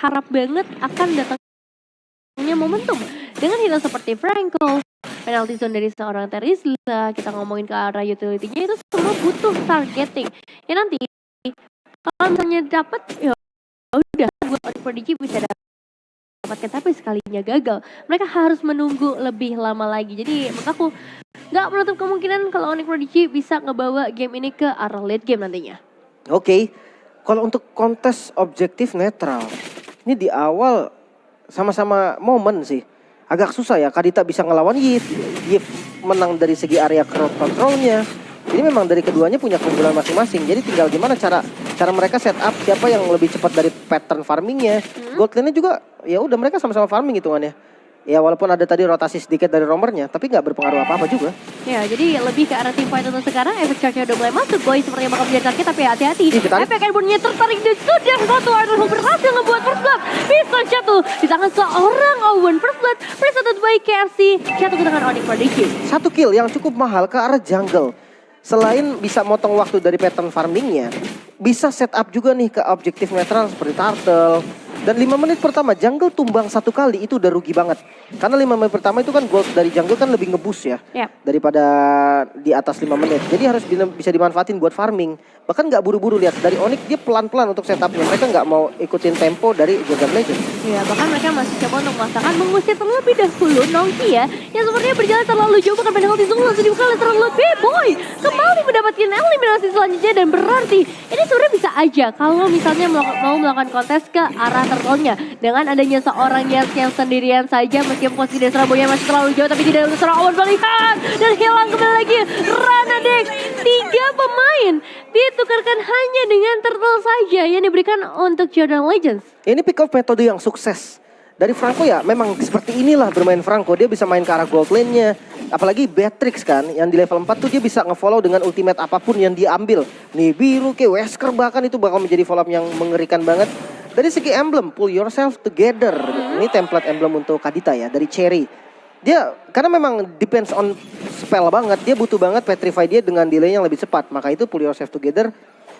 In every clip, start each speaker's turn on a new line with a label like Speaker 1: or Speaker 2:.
Speaker 1: berharap banget akan datangnya momentum. Dengan hero seperti Franco, penalty zone dari seorang Terizla, kita ngomongin ke arah utility-nya itu semua butuh targeting. Ya nanti kalau misalnya dapat ya udah buat Onyx Prodigy bisa dapatkan, tapi sekalinya gagal mereka harus menunggu lebih lama lagi. Jadi menurut aku nggak menutup kemungkinan kalau Onyx Prodigy bisa ngebawa game ini ke arah late game nantinya.
Speaker 2: Oke, kalau untuk kontes objektif netral, ini di awal sama-sama momen sih. Agak susah ya, Kadita bisa ngelawan Yif. Yif menang dari segi area crowd controlnya. Jadi memang dari keduanya punya keunggulan masing-masing. Jadi tinggal gimana cara mereka set up siapa yang lebih cepat dari pattern farmingnya. Gold lane-nya juga ya udah mereka sama-sama farming hitungannya. Ya walaupun ada tadi rotasi sedikit dari roamernya, tapi nggak berpengaruh apa-apa juga.
Speaker 1: Ya, jadi lebih ke arah team fight untuk sekarang. Efek charge-nya udah mulai masuk. Boy sepertinya bakal menjadi target, tapi hati-hati. Efek airborne-nya tertarik dan sudah satu Ironhawk berhasil ngebuat first blood. Bisa jatuh di tangan seorang Owen. First blood presented by KFC jatuh ke tangan Onyx Prodigy.
Speaker 2: 1 kill yang cukup mahal ke arah jungle. Selain bisa motong waktu dari pattern farmingnya, bisa setup juga nih ke objektif netral seperti turtle. Dan 5 menit pertama jungle tumbang 1 kali itu udah rugi banget. Karena 5 menit pertama itu kan gold dari jungle kan lebih ngeboost ya. Daripada di atas 5 menit. Jadi harus bisa dimanfaatin buat farming. Bahkan nggak buru-buru, lihat dari Onyx dia pelan-pelan untuk setupnya. Mereka nggak mau ikutin tempo dari Jordan Legend.
Speaker 1: Ya, bahkan mereka masih coba untuk memaksakan mengusir terlebih dahulu Nongki ya. Yang sepertinya berjalan terlalu jauh, bahkan penalti zone langsung dibuka oleh seorang Lord B-Boy. Kembali mendapatkan eliminasi selanjutnya, dan berarti ini sebenarnya bisa aja kalau misalnya mau melakukan kontes ke arah turtle-nya. Dengan adanya seorang Yas yang sendirian saja, meskipun posisi dari seorang Boynya masih terlalu jauh, tapi tidak ada seorang Owen melihat dan hilang kembali lagi. Ranadex, 3 pemain ditukarkan hanya dengan turtle saja yang diberikan untuk Jordan Legends.
Speaker 2: Ini pick off metode yang sukses dari Franco ya. Memang seperti inilah bermain Franco. Dia bisa main ke arah gold lane-nya. Apalagi Beatrix kan, yang di level 4 tuh dia bisa nge-follow dengan ultimate apapun yang dia ambil. Nih biru ke Wesker bahkan itu bakal menjadi follow up yang mengerikan banget. Dari segi emblem, pull yourself together. Ini template emblem untuk Kadita ya, dari Cherry. Dia, karena memang depends on spell banget. Dia butuh banget petrify dia dengan delay yang lebih cepat. Maka itu pull yourself together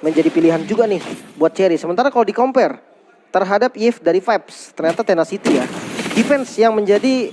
Speaker 2: menjadi pilihan juga nih buat Cherry. Sementara kalau di compare terhadap Yves dari Vibes, ternyata Tenacity ya. Defense yang menjadi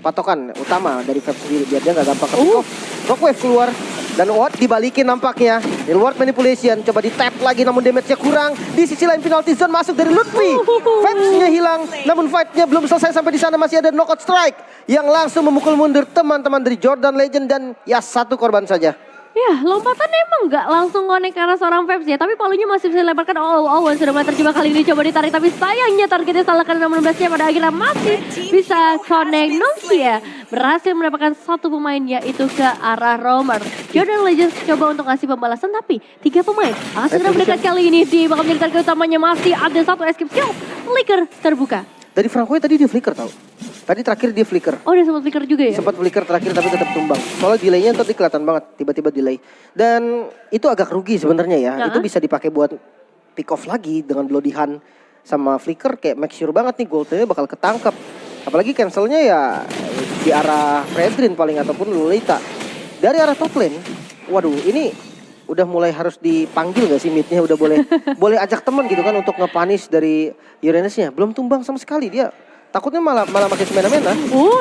Speaker 2: patokan utama dari Vibes sendiri. Biar dia gak gampang ke-pick off. Rockwave keluar. Dan Watt dibalikin nampaknya. Reward manipulation. Coba di tap lagi namun damage-nya kurang. Di sisi lain penalty zone masuk dari Lutfi. Vibes-nya hilang. Namun fight-nya belum selesai. Sampai di sana masih ada knockout strike. Yang langsung memukul mundur teman-teman dari Jordan Legend. Dan ya 1 korban saja.
Speaker 1: Ya, lompatan emang nggak langsung connect karena seorang Vibes ya. Tapi palunya masih bisa dilemparkan. Owen sudah mulai terjebak, kali ini coba ditarik. Tapi sayangnya targetnya salah karena 16-nya pada akhirnya masih bisa connect. Nongki ya berhasil mendapatkan 1 pemain yaitu ke arah roamer. Jordan Legends coba untuk ngasih pembalasan tapi 3 pemain segera mendekat kali ini. Di bakal menjadi target utamanya masih ada 1 escape skill. Flicker terbuka.
Speaker 2: Dari Franco tadi dia flicker tau. Tadi terakhir dia flicker.
Speaker 1: Oh, dia sempat flicker juga ya?
Speaker 2: Sempat flicker terakhir tapi tetap tumbang. Soalnya delaynya tadi kelihatan banget, tiba-tiba delay. Dan itu agak rugi sebenarnya ya. Itu bisa dipakai buat pick off lagi dengan Bloody Hand sama flicker, kayak make sure banget nih goldnya bakal ketangkep. Apalagi cancelnya ya di arah Fredrin paling ataupun Lolita. Dari arah top lane, waduh ini udah mulai harus dipanggil gak sih midnya, udah boleh ajak teman gitu kan untuk nge-punish dari Uranusnya. Belum tumbang sama sekali dia. Takutnya malah makin semena-mena.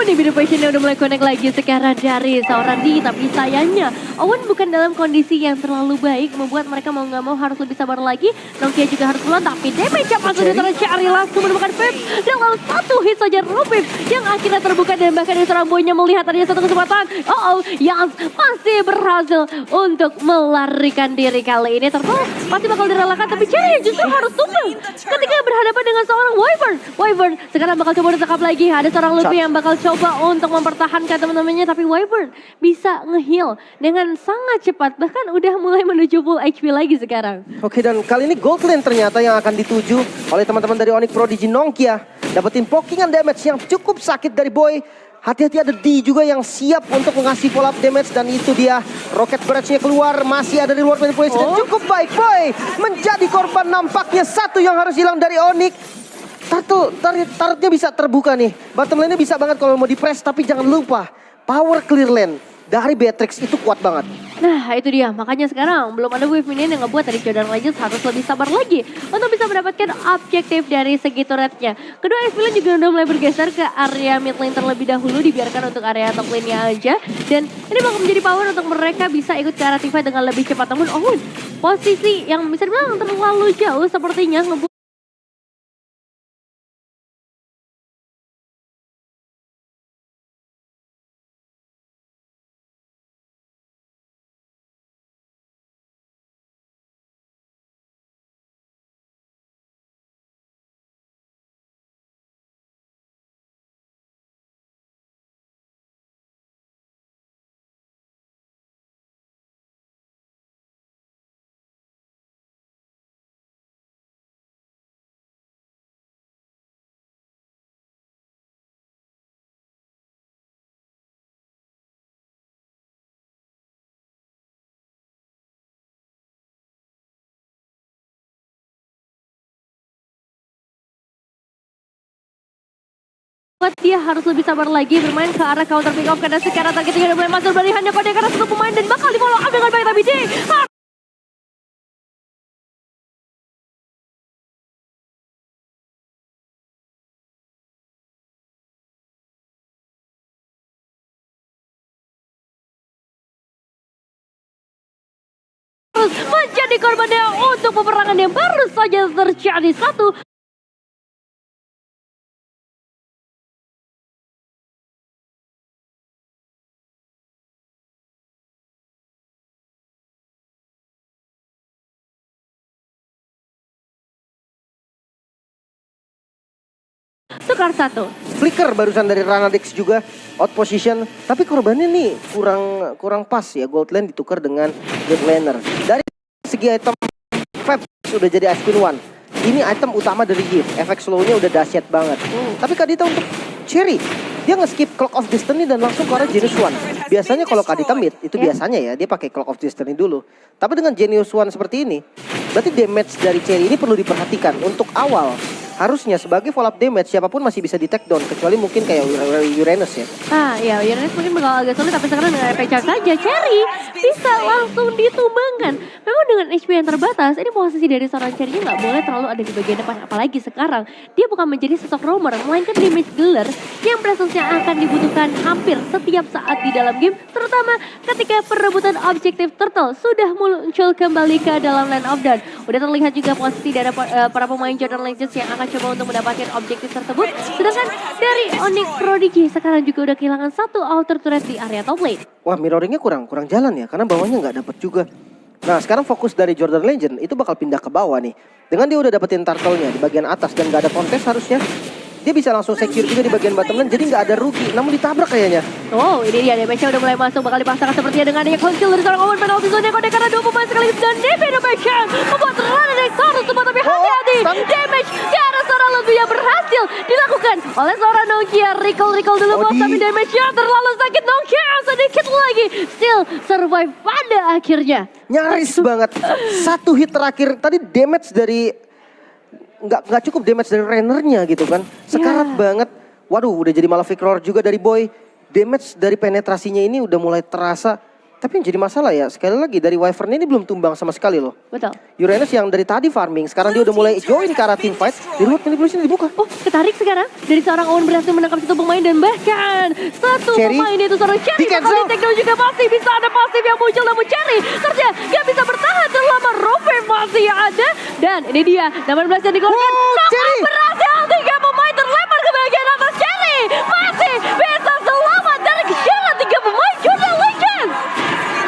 Speaker 1: Nih Bidu Passionnya udah mulai connect lagi sekarang dari seorang D. Tapi sayangnya Owen bukan dalam kondisi yang terlalu baik, membuat mereka mau gak mau harus lebih sabar lagi. Nokia juga harus pulang, tapi damage apa sudah seorang Cherry langsung menemukan Vibes. Dan lalu 1 hit saja Rupip yang akhirnya terbuka. Dan bahkan dari seorang Boynya melihat adanya 1 kesempatan. Yans masih berhasil untuk melarikan diri kali ini. Turtle pasti bakal direlakan, tapi Cherry justru harus tumbang ketika berhadapan dengan seorang Wyvern sekarang bakal coba ditangkap lagi. Ada seorang Luffy yang bakal coba untuk mempertahankan teman-temannya, tapi Wyvern bisa nge-heal dengan sangat cepat. Bahkan udah mulai menuju full HP lagi sekarang.
Speaker 2: Oke, dan kali ini gold lane ternyata yang akan dituju oleh teman-teman dari Onyx Prodigy. Nongkia dapetin pokingan damage yang cukup sakit dari Boy. Hati-hati ada D juga yang siap untuk mengasih follow up damage. Dan itu dia rocket barrage-nya keluar. Masih ada reward manipulation dan cukup baik. Boy menjadi korban, nampaknya 1 yang harus hilang dari Onyx. Turretnya bisa terbuka nih. Bottom lane-nya bisa banget kalau mau di press. Tapi jangan lupa power clear lane. dari Beatrix itu kuat banget.
Speaker 1: Nah itu dia, makanya sekarang belum ada wave minion yang ngebuat dari Jordan Legends harus lebih sabar lagi untuk bisa mendapatkan objektif dari segi turretnya. Kedua X-Milan juga udah mulai bergeser ke area mid lane terlebih dahulu, dibiarkan untuk area top lane-nya aja. Dan ini bakal menjadi power untuk mereka bisa ikut ke arah Tifa dengan lebih cepat. Namun Owen, posisi yang bisa dibilang terlalu jauh sepertinya ngebuat dia harus lebih sabar lagi bermain ke arah counter pick off karena sekarang targetnya udah mulai masuk dari hanya kode karena satu pemain dan bakal di follow up dengan baik tapi harus menjadi korbannya untuk peperangan yang baru saja terjadi. Satu tukar satu.
Speaker 2: Flicker barusan dari Ranadix juga out position, tapi korbannya nih kurang pas ya. Gold lane ditukar dengan Jet Laner. Dari segi item Fab sudah jadi Ice-Queen 1. Ini item utama dari Gift. Efek slow-nya udah dahsyat banget. Tapi Kadita untuk Cherry, dia nge-skip Clock of Destiny dan langsung ke arah Genius One. Biasanya kalau Kadita mid, itu biasanya ya dia pakai Clock of Destiny dulu. Tapi dengan Genius One seperti ini, berarti damage dari Cherry ini perlu diperhatikan. Untuk awal, harusnya sebagai follow up damage siapapun masih bisa di take down, kecuali mungkin kayak Uranus ya.
Speaker 1: Ya Uranus mungkin bakal agak sulit, tapi sekarang dengan efek charge saja Cherry bisa langsung ditumbangkan. Memang dengan HP yang terbatas, ini posisi dari seorang Cherry nggak boleh terlalu ada di bagian depan, apalagi sekarang dia bukan menjadi sosok roamer, melainkan damage dealer yang presence-nya akan dibutuhkan hampir setiap saat di dalam game, terutama ketika perebutan objektif turtle sudah muncul kembali ke dalam line of dawn. Udah terlihat juga posisi dari para pemain Jordan Legends yang akan coba untuk mendapatkan objektif tersebut. Sedangkan dari Onyx Prodigy sekarang juga udah kehilangan satu alter turret di area top lane.
Speaker 2: Wah, mirroringnya kurang jalan ya, karena bawahnya nggak dapat juga. Nah, sekarang fokus dari Jordan Legend itu bakal pindah ke bawah nih. Dengan dia udah dapetin turtle-nya di bagian atas dan nggak ada kontes harusnya, dia bisa langsung secure juga di bagian bottom lane, jadi nggak ada rugi. Namun ditabrak kayaknya.
Speaker 1: Oh, ini dia damage-nya udah mulai masuk, bakal dipaksakan sepertinya dengan adanya conceal dari seorang Owen penalti zone kode karena dua pemain sekaligus dan DP damage membuat Ranadix harus sempat, tapi hati-hati. Damage ke arah seorang Lutfi yang berhasil dilakukan oleh seorang Nokia. Recall dulu bos, tapi damage-nya terlalu sakit. Nokia sedikit lagi still survive pada akhirnya.
Speaker 2: Nyaris banget. Satu hit terakhir tadi damage dari nggak cukup damage dari Rainernya gitu kan. Sekarat banget. Waduh, udah jadi Malefic Roar juga dari Boy. Damage dari penetrasinya ini udah mulai terasa. Tapi yang jadi masalah ya, sekali lagi dari Wyvern ini belum tumbang sama sekali loh.
Speaker 1: Betul.
Speaker 2: Uranus yang dari tadi farming, sekarang dia udah mulai join ke arah team fight. Di luar manipulation dibuka.
Speaker 1: Oh, ketarik sekarang. Dari seorang Owen berhasil menangkap satu pemain dan bahkan satu
Speaker 2: Cherry.
Speaker 1: pemain itu seorang Cherry. Bakal di take down juga pasti bisa ada pasif yang muncul, namun Cherry kerja gak bisa bertahan selama Rover masih ada. Dan ini dia, 18 yang dikeluarkan.
Speaker 2: Cherry
Speaker 1: Berhasil, 3 pemain terlempar ke bagian atas. Cherry masih bisa selamat dari kejaran 3 pemain Jordan Legends.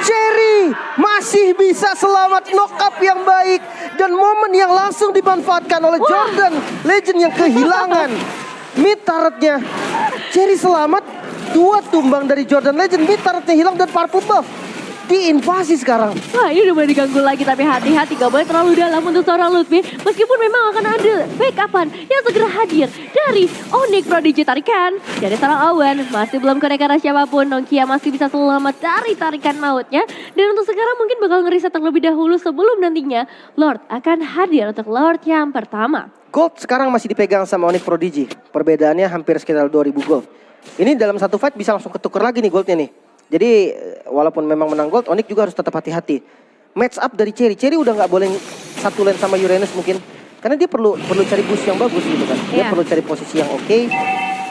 Speaker 2: Cherry masih bisa selamat, knock up yang baik dan momen yang langsung dimanfaatkan oleh Jordan Legend yang kehilangan mid turretnya. Cherry selamat, 2 tumbang dari Jordan Legend, mid turretnya hilang dan purple buff diinvasi sekarang.
Speaker 1: Wah, ini udah mulai diganggu lagi, tapi hati-hati gak boleh terlalu dalam untuk seorang Lutfi. Meskipun memang akan ada backupan yang segera hadir dari Onyx Prodigy. Tarikan dari seorang Owen masih belum connect arah siapapun. Nokia masih bisa selamat dari tarikan mautnya. Dan untuk sekarang mungkin bakal ngeriset terlebih dahulu sebelum nantinya Lord akan hadir untuk Lord yang pertama.
Speaker 2: Gold sekarang masih dipegang sama Onyx Prodigy. Perbedaannya hampir sekitar 2000 gold. Ini dalam satu fight bisa langsung ketuker lagi nih goldnya nih. Jadi walaupun memang menang gold, Onyx juga harus tetap hati-hati. Match up dari Cherry. Cherry udah nggak boleh satu lane sama Uranus mungkin. Karena dia perlu cari boost yang bagus gitu kan. Dia perlu cari posisi yang oke.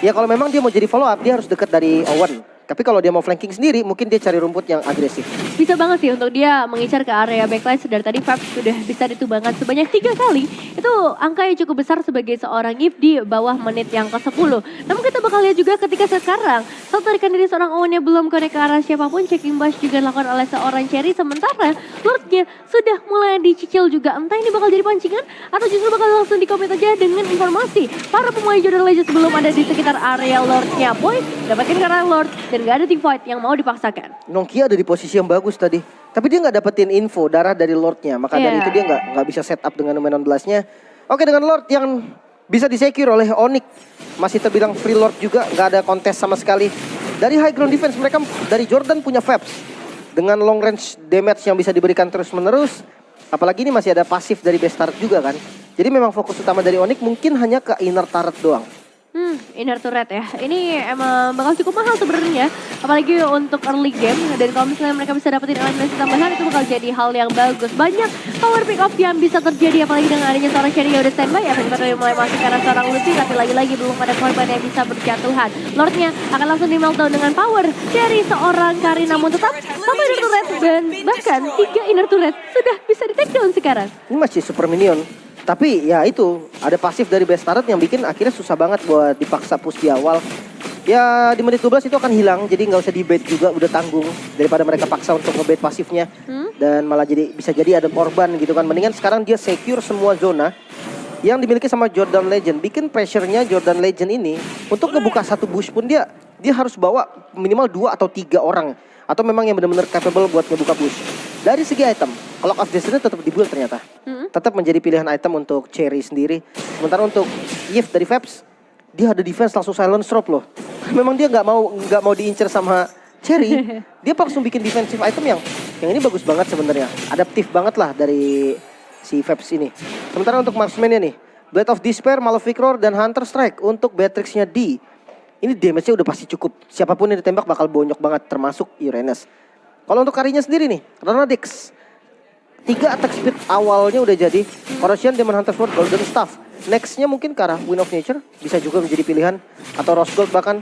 Speaker 2: Ya kalau memang dia mau jadi follow up, dia harus dekat dari Owen. Tapi kalau dia mau flanking sendiri, mungkin dia cari rumput yang agresif.
Speaker 1: Bisa banget sih untuk dia mengincar ke area backline. Dari tadi Fab sudah bisa ditumbangkan sebanyak 3 kali. Itu angka yang cukup besar sebagai seorang Gift di bawah menit yang ke-10. Namun kita bakal lihat juga ketika sekarang satu tarikan diri seorang Owen yang belum connect ke arah siapapun. Checking bash juga dilakukan oleh seorang Cherry. Sementara Lordnya sudah mulai dicicil juga. Entah ini bakal jadi pancingan atau justru bakal langsung dikomit aja dengan informasi. Para pemain Jordan Legends belum ada di sekitar area Lordnya. Boy, dapatkan ke arah Lord. Dan gak ada team fight yang mau dipaksakan.
Speaker 2: Nongkia ada di posisi yang bagus tadi. Tapi dia nggak dapetin info darah dari Lordnya. Maka dari itu dia nggak bisa set up dengan Numenon Blast-nya. Oke, dengan Lord yang bisa disecure oleh Onyx. Masih terbilang free Lord juga. Nggak ada kontes sama sekali. Dari high ground defense mereka dari Jordan punya Fabs. Dengan long range damage yang bisa diberikan terus menerus. Apalagi ini masih ada pasif dari base turret juga kan. Jadi memang fokus utama dari Onyx mungkin hanya ke inner turret doang.
Speaker 1: Inner turret ya. Ini emang bakal cukup mahal sebenarnya. Apalagi untuk early game. Dan kalau misalnya mereka bisa dapetin eliminasi tambahan itu bakal jadi hal yang bagus. Banyak power pick up yang bisa terjadi. Apalagi dengan adanya seorang Cherry yang udah standby. Efek bakal mulai masuk karena seorang Lucy. Tapi lagi-lagi belum ada korban yang bisa berjatuhan. Lordnya akan langsung di meltdown dengan power dari seorang Karin. Namun tetap satu inner turret. Dan bahkan 3 inner turret sudah bisa di take down sekarang.
Speaker 2: Ini masih super minion. Tapi ya itu, ada pasif dari base turret yang bikin akhirnya susah banget buat dipaksa push di awal. Ya di menit 12 itu akan hilang, jadi nggak usah di-bait juga, udah tanggung. Daripada mereka paksa untuk nge-bait pasifnya. Dan malah bisa jadi ada korban gitu kan. Mendingan sekarang dia secure semua zona yang dimiliki sama Jordan Legend. Bikin pressure-nya Jordan Legend ini, untuk ngebuka satu bush pun dia harus bawa minimal 2 atau 3 orang. Atau memang yang benar-benar capable buat ngebuka bush. Dari segi item, Clock of Destiny tetap dibuild ternyata. Tetap menjadi pilihan item untuk Cherry sendiri. Sementara untuk Yves dari Fabs, dia ada defense langsung silence drop loh. Memang dia nggak mau diincer sama Cherry. Dia langsung bikin defensive item yang ini bagus banget sebenarnya. Adaptif banget lah dari si Fabs ini. Sementara untuk marksman-nya nih, Blade of Despair, Malefic Roar, dan Hunter Strike untuk Beatrix-nya D. Ini damage-nya udah pasti cukup. Siapapun yang ditembak bakal bonyok banget, termasuk Uranus. Kalau untuk Karinya sendiri nih, Renadix. 3 attack speed awalnya udah jadi. Corrosion, Demon Hunter Sword, Golden Staff. Nextnya mungkin ke arah Wind of Nature. Bisa juga menjadi pilihan. Atau Rose Gold bahkan.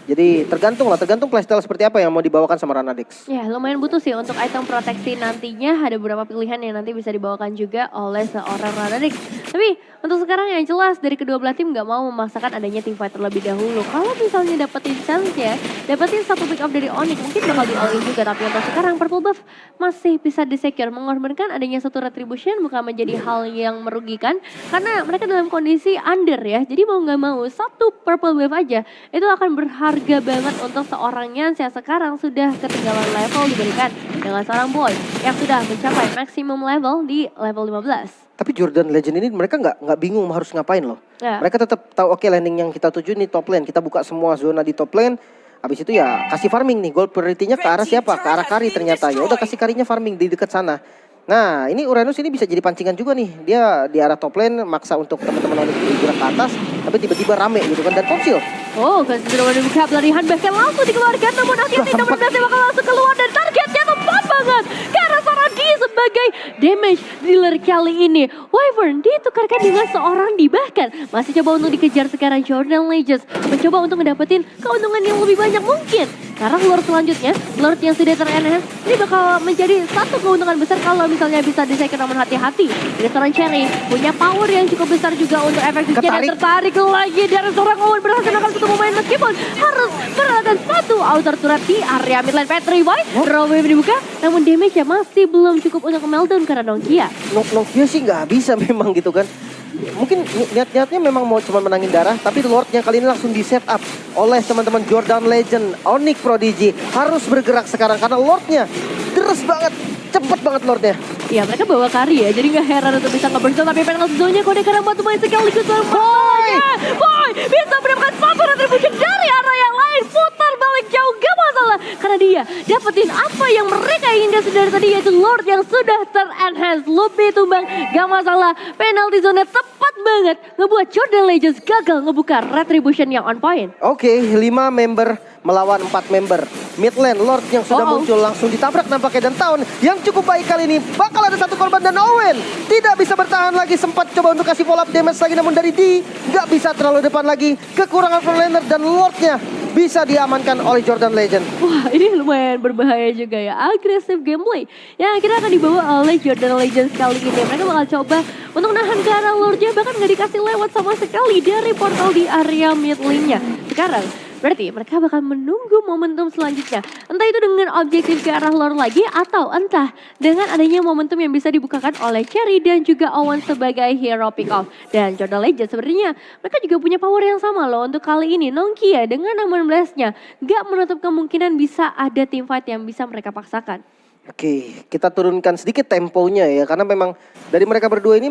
Speaker 2: Jadi tergantung playstyle seperti apa yang mau dibawakan sama Renadix.
Speaker 1: Ya lumayan butuh sih untuk item proteksi nantinya. Ada beberapa pilihan yang nanti bisa dibawakan juga oleh seorang Renadix. Tapi untuk sekarang yang jelas dari kedua belah tim gak mau memaksakan adanya team fight terlebih dahulu. Kalau misalnya dapetin chance ya, dapetin satu pick up dari Onyx mungkin bakal di all in juga. Tapi untuk sekarang Purple Buff masih bisa di-secure. Mengorbankan adanya satu retribution bukan menjadi hal yang merugikan. Karena mereka dalam kondisi under ya. Jadi mau gak mau satu Purple Buff aja itu akan berharga banget untuk seorang Yance yang sekarang sudah ketinggalan level diberikan dengan seorang Boy yang sudah mencapai maksimum level di level 15.
Speaker 2: Tapi Jordan Legend ini mereka nggak bingung harus ngapain loh. Mereka tetap tahu oke, landing yang kita tuju nih top lane. Kita buka semua zona di top lane. Habis itu ya kasih farming nih. Gold priority-nya ke arah siapa? Ke arah Kari ternyata. Ya udah kasih Karinya farming di dekat sana. Nah ini Uranus ini bisa jadi pancingan juga nih. Dia di arah top lane maksa untuk teman-teman Onyx bergerak ke atas. Tapi tiba-tiba rame gitu kan dan Tonsil.
Speaker 1: Oh, kan sudah dibuka pelarihan bahkan langsung dikeluarkan. Namun hati-hati nomor 11 bakal langsung keluar dan targetnya tepat banget. Karena Saradi sebagai damage dealer kali ini. Wyvern ditukarkan dengan seorang di bahkan. Masih coba untuk dikejar sekarang Jordan Legends. Mencoba untuk mendapatkan keuntungan yang lebih banyak mungkin. Karena Lord selanjutnya, Lord yang sudah ter-enhance, ini bakal menjadi satu keuntungan besar kalau misalnya bisa di-secure, namun hati-hati. Ini seorang Cherry punya power yang cukup besar juga untuk efektifnya dan tertarik lagi dari seorang Owen berhasil akan satu pemain meskipun harus berlakukan satu outer turret di area mid lane. Petrify, Robin dibuka, namun damage-nya masih belum cukup untuk meltdown karena Nongkia.
Speaker 2: Nongkia sih nggak bisa memang gitu kan. Mungkin niat-niatnya memang mau cuma menangin darah, tapi Lordnya kali ini langsung di set up oleh teman-teman Jordan Legend. Onyx Prodigy harus bergerak sekarang karena Lordnya deres banget, cepet banget Lordnya.
Speaker 1: Iya mereka bawa Kari ya, jadi gak heran untuk bisa nge-burst, tapi penalti zone-nya kode karena batu main sekaligus. Boy bisa mendapatkan satu retribution dari arah yang lain, putar balik jauh gak masalah. Karena dia dapetin apa yang mereka inginkan dari tadi, yaitu Lord yang sudah ter-enhance. Lebih tumbang gak masalah, penalti zone-nya tepat banget ngebuat Jordan Legends gagal ngebuka retribution yang on point.
Speaker 2: Oke, 5 member melawan 4 member. Mid lane Lord yang sudah muncul langsung ditabrak nampaknya, dan Town yang cukup baik kali ini. Bakal ada satu korban dan Owen tidak bisa bertahan lagi, sempat coba untuk kasih follow up damage lagi namun dari D nggak bisa terlalu depan lagi. Kekurangan frontlaner dan Lordnya bisa diamankan oleh Jordan Legend.
Speaker 1: Wah, ini lumayan berbahaya juga ya. Agresif gameplay yang akhirnya akan dibawa oleh Jordan Legends kali ini. Mereka bakal coba untuk nahan ke arah Lordnya, bahkan nggak dikasih lewat sama sekali dari portal di area mid lane-nya. Sekarang berarti mereka bakal menunggu momentum selanjutnya. Entah itu dengan objektif ke arah Lord lagi, atau entah dengan adanya momentum yang bisa dibukakan oleh Cherry dan juga Owen sebagai hero pick off. Dan Jordan Legends sebenarnya mereka juga punya power yang sama loh untuk kali ini. Nongkia dengan 16-nya gak menutup kemungkinan bisa ada teamfight yang bisa mereka paksakan.
Speaker 2: Oke, kita turunkan sedikit temponya ya, karena memang dari mereka berdua ini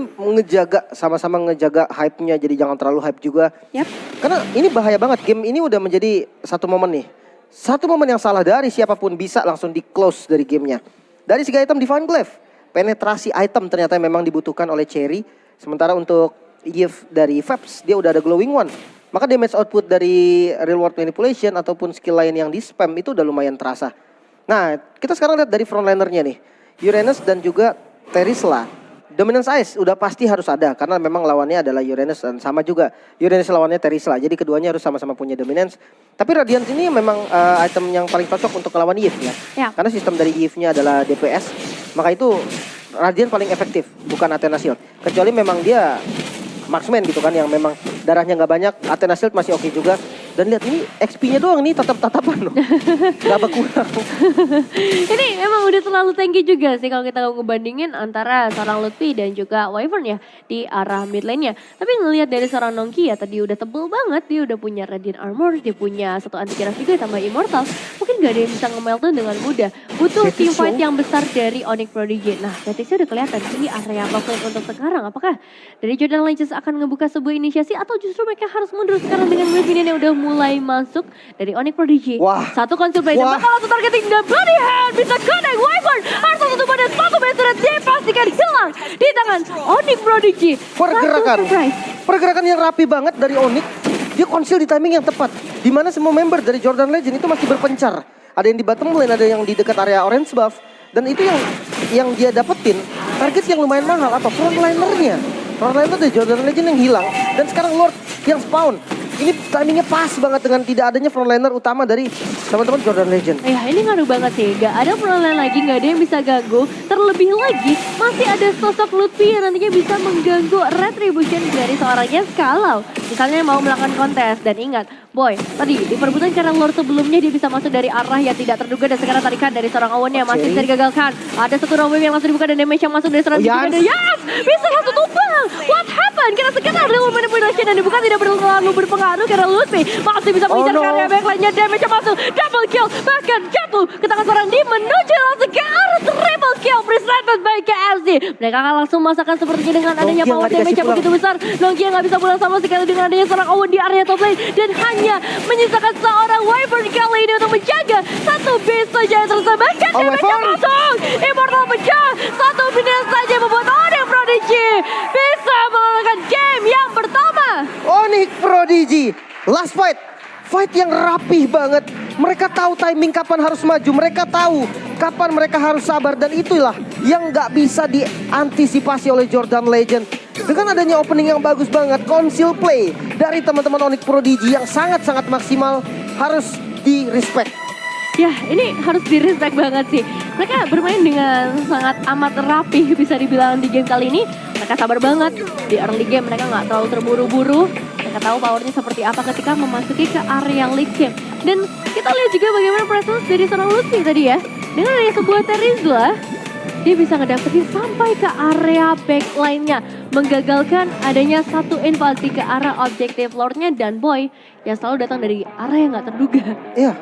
Speaker 2: sama-sama ngejaga hype-nya, jadi jangan terlalu hype juga. Karena ini bahaya banget, game ini udah menjadi satu momen nih. Satu momen yang salah dari siapapun bisa langsung di close dari gamenya. Dari segi item Divine Glaive, penetrasi item ternyata memang dibutuhkan oleh Cherry. Sementara untuk gift dari Fabs, dia udah ada Glowing One. Maka damage output dari Real World Manipulation ataupun skill lain yang di spam itu udah lumayan terasa. Nah, kita sekarang lihat dari frontlinernya nih. Uranus dan juga Terisla. Dominance Ice udah pasti harus ada karena memang lawannya adalah Uranus, dan sama juga Uranus lawannya Terisla. Jadi keduanya harus sama-sama punya dominance. Tapi Radiance ini memang item yang paling cocok untuk melawan Eve ya. Karena sistem dari Eve-nya adalah DPS. Maka itu Radiance paling efektif, bukan Athena Shield. Kecuali memang dia marksman gitu kan, yang memang darahnya nggak banyak. Athena Shield masih oke juga. Dan lihat ini XP-nya doang nih, tatap-tatapan loh. Gak berkurang.
Speaker 1: Ini emang udah terlalu tanky juga sih kalau kita ngebandingin antara seorang Lutfi dan juga Wyvern ya di arah mid lane-nya. Tapi ngelihat dari seorang Nongki ya tadi udah tebel banget, dia udah punya Radiant Armor, dia punya satu anti keras juga tambah Immortal. Mungkin gak ada yang bisa nge-meltdown dengan mudah. Butuh team fight yang besar dari Onyx Prodigy. Nah, Betisnya udah kelihatan di area top lane untuk sekarang. Apakah dari Jordan Legends akan ngebuka sebuah inisiasi atau justru mereka harus mundur sekarang dengan minion yang udah mulai masuk dari Onyx Prodigy. Satu conceal play dan bakal langsung targeting dan bloody hand bisa connect Wyvern. Harus satu badan satu sudah dipastikan hilang di tangan Onyx Prodigy.
Speaker 2: Pergerakan yang rapi banget dari Onyx. Dia conceal di timing yang tepat. Dimana semua member dari Jordan Legend itu masih berpencar. Ada yang di bottom lane, ada yang di dekat area orange buff. Dan itu yang dia dapetin target yang lumayan mahal apa? Frontlinernya. Frontliner dari Jordan Legend yang hilang. Dan sekarang Lord yang spawn. Ini timingnya pas banget dengan tidak adanya frontliner utama dari teman-teman Jordan Legend.
Speaker 1: Ya ini ngaruh banget sih, gak ada frontline lagi, gak ada yang bisa ganggu. Terlebih lagi masih ada sosok Lutfi yang nantinya bisa mengganggu retribution dari seorang Yes kalau misalnya mau melakukan kontes. Dan ingat, Boy, tadi di perebutan karena Lord sebelumnya dia bisa masuk dari arah yang tidak terduga dan sekarang tarikan dari seorang Owen yang masih bisa digagalkan. Ada satu round wave yang langsung dibuka dan damage yang masuk dari seorang Yes! Bisa satu tumbang! What happened? Karena sekarang Real Manipulation dan dibuka tidak terlalu berpengaruh karena Lutfi masih bisa mengejar karya backline-nya, damage yang masuk, double kill, bahkan jatuh ke tangan seorang D menuju langsung ke arah triple kill presented by KFC. Mereka akan langsung masakan sepertinya dengan adanya power damage yang begitu besar. Nongkia nggak bisa pulang sama sekali dengan adanya seorang Owen di area top lane dan hanya menyisakan seorang Wyvern kali ini untuk menjaga satu base saja yang tersebutkan. Damage yang masuk, Immortal pecah, satu finish saja membuat Onyx Prodigy bisa mengalahkan game yang pertama.
Speaker 2: Onyx Prodigy, last fight. Fight yang rapih banget. Mereka tahu timing kapan harus maju. Mereka tahu kapan mereka harus sabar. Dan itulah yang gak bisa diantisipasi oleh Jordan Legend. Dengan adanya opening yang bagus banget. Conceal play dari teman-teman Onyx Prodigy yang sangat-sangat maksimal. Harus di-respect.
Speaker 1: Ya ini harus di-respect banget sih. Mereka bermain dengan sangat amat rapih bisa dibilang di game kali ini. Mereka sabar banget. Di early game mereka gak terlalu terburu-buru. Mereka tahu powernya seperti apa ketika memasuki ke area late game. Dan kita lihat juga bagaimana presence dari seorang Lutfi tadi ya. Dengan adanya sebuah Terizla, dia bisa ngedapetin sampai ke area backline-nya. Menggagalkan adanya satu invasi ke arah objektif Lord-nya dan Boy yang selalu datang dari arah yang gak terduga.
Speaker 2: Iya.